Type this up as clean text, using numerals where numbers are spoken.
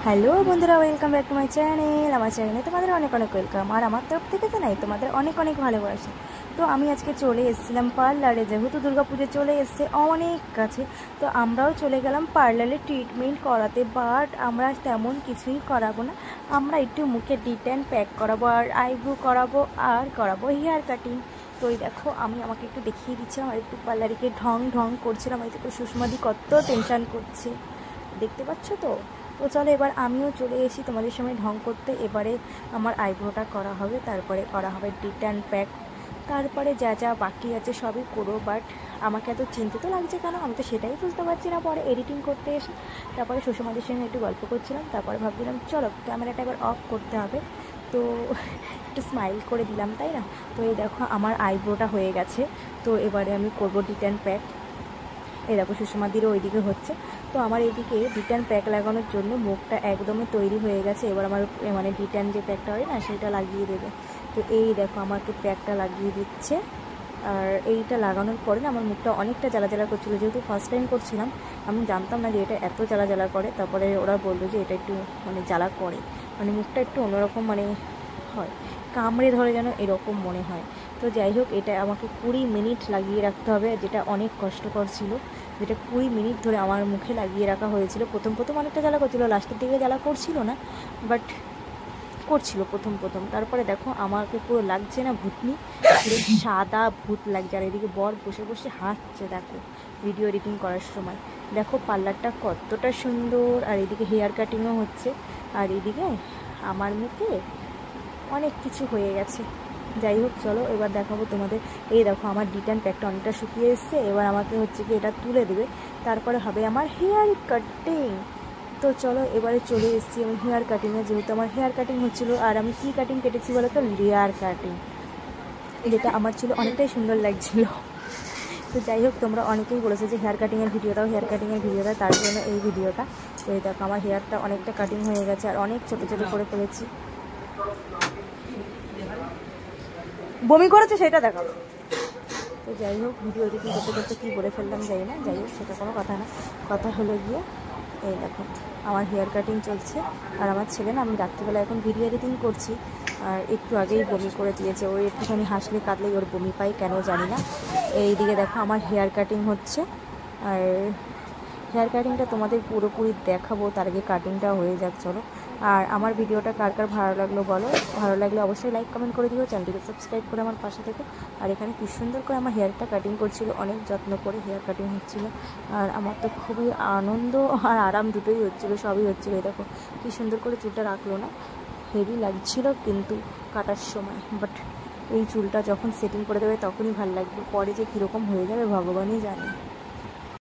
Hello বন্ধুরা, welcome back to my channel. আমার চ্যানেলে তোমাদের অনেক অনেক ওয়েলকাম, আর আমার তরফ থেকে তো নাই তোমাদের অনেক অনেক ভালোবাসা। তো আমি আজকে চলে এসেছিলাম পার্লারে, যেহেতু দুর্গাপুজো চলে এসছে অনেক কাছে, তো আমরাও চলে গেলাম পার্লারে ট্রিটমেন্ট করাতে। বাট আমরা তেমন কিছুই করাবো না, আমরা একটু মুখে ডিটেন প্যাক করাবো, আর আইব্রো করাবো, আর করাবো হেয়ার কাটিং। তো এই দেখো, আমাকে একটু দেখিয়ে দিচ্ছিলাম, আর একটু পার্লারিকে ঢং ঢং করছিলাম। এই দেখো সুষমাদি কত টেনশন করছে, দেখতে পাচ্ছ তো। তো চলো, এবার আমিও চলে এসেছি তোমাদের সময় ঢং করতে। এবারে আমার আইব্রোটা করা হবে, তারপরে করা হবে ডিটেন প্যাক, তারপরে যা যা বাকি আছে সবই করো। বাট আমাকে এত চিন্তিত লাগছে কেন, আমি তো সেটাই বুঝতে পারছি না। পরে এডিটিং করতে এসে তারপরে সুষমাদের সঙ্গে একটু গল্প করছিলাম, তারপরে ভাবছিলাম চলো ক্যামেরাটা এবার অফ করতে হবে, তো একটু স্মাইল করে দিলাম, তাই না। তো এই দেখো আমার আইব্রোটা হয়ে গেছে, তো এবারে আমি করবো ডিটেন প্যাক। এই দেখো সুষমাদিরও ওইদিকে হচ্ছে। তো আমার এইদিকে ডিটেন প্যাক লাগানোর জন্য মুখটা একদমই তৈরি হয়ে গেছে। এবার আমার মানে ডিটেন যে প্যাকটা হয় না, সেটা লাগিয়ে দেবে। তো এই দেখো আমাকে প্যাকটা লাগিয়ে দিচ্ছে। আর এইটা লাগানোর পরে না আমার মুখটা অনেকটা জ্বালা জ্বালা করছিলো, যেহেতু ফার্স্ট টাইম করছিলাম, আমি জানতাম না যে এটা এত জ্বালা জ্বালা করে। তারপরে ওরা বললো যে এটা একটু মানে জ্বালা করে, মানে মুখটা একটু অন্যরকম মানে হয়, কামড়ে ধরে যেন এরকম মনে হয়। তো যাই হোক, এটা আমাকে 20 মিনিট লাগিয়ে রাখতে হবে, যেটা অনেক কষ্টকর ছিল। যেটা 20 মিনিট ধরে আমার মুখে লাগিয়ে রাখা হয়েছিল। প্রথম অনেকটা জ্বালা করছিল, লাস্টের দিকে জ্বালা করছিল না, বাট করছিল প্রথম। তারপরে দেখো আমাকে পুরো লাগছে না ভূতনি, পুরো সাদা ভূত লাগছে। আর এদিকে বর বসে বসে হাসছে দেখো ভিডিও এডিটিং করার সময়। দেখো পার্লারটা কতটা সুন্দর, আর এদিকে হেয়ার কাটিংও হচ্ছে, আর এদিকে আমার মুখে অনেক কিছু হয়ে গেছে। যাই হোক, চলো এবার দেখাবো তোমাদের। এই দেখো আমার ডিটেন প্যাকটা অনেকটা শুকিয়ে এসছে। এবার আমাকে হচ্ছে কি এটা তুলে দেবে, তারপরে হবে আমার হেয়ার কাটিং। তো চলো এবারে চলে এসেছি আমি হেয়ার কাটিংয়ে, যেহেতু আমার হেয়ার কাটিং হচ্ছিলো। আর আমি কী কাটিং কেটেছি বলো তো, লেয়ার কাটিং, যেটা আমার ছিল অনেকটাই সুন্দর লাগছিলো। তো যাই হোক, তোমরা অনেকেই বলেছো যে হেয়ার কাটিংয়ের ভিডিও দাও, তার জন্য এই ভিডিওটা। তো এই দেখো আমার হেয়ারটা অনেকটা কাটিং হয়ে গেছে, আর অনেক ছোটো ছোটো করে ফেলেছি। বমি করেছে সেটা দেখাবো। তো যাই হোক, ভিডিও এডিটিং করতে করতে কী বলে ফেললাম যাই না, যাই হোক সেটা কোনো কথা না। কথা হলো গিয়ে এই দেখো আমার হেয়ার কাটিং চলছে, আর আমার ছেলে না, আমি রাত্রিবেলা এখন ভিডিও এডিটিং করছি, আর একটু আগেই বমি করে দিয়েছে। ওই একটুখানি হাসলে কাঁদলেই ওর বমি পাই, কেন জানি না। এইদিকে দেখো আমার হেয়ার কাটিং হচ্ছে, আর হেয়ার কাটিংটা তোমাদের পুরোপুরি দেখাবো, তার আগে কাটিংটা হয়ে যাক চলো। আর আমার ভিডিওটা কার কার ভালো লাগলো বলো, ভালো লাগলে অবশ্যই লাইক কমেন্ট করে দিও, চ্যানেলটিকে সাবস্ক্রাইব করে আমার পাশে থেকে। আর এখানে কি সুন্দর করে আমার হেয়ারটা কাটিং করছিল, অনেক যত্ন করে হেয়ার কাটিং হচ্ছিলো, আর আমার তো খুবই আনন্দ আর আরাম দুটোই হচ্ছিলো, সবই হচ্ছিলো। দেখো কি সুন্দর করে চুলটা রাখলো না, হেভি লাগছিল কিন্তু কাটার সময়। বাট এই চুলটা যখন সেটিং করে দেবে তখনই ভালো লাগবে, পরে যে কীরকম হয়ে যাবে ভগবানই জানে।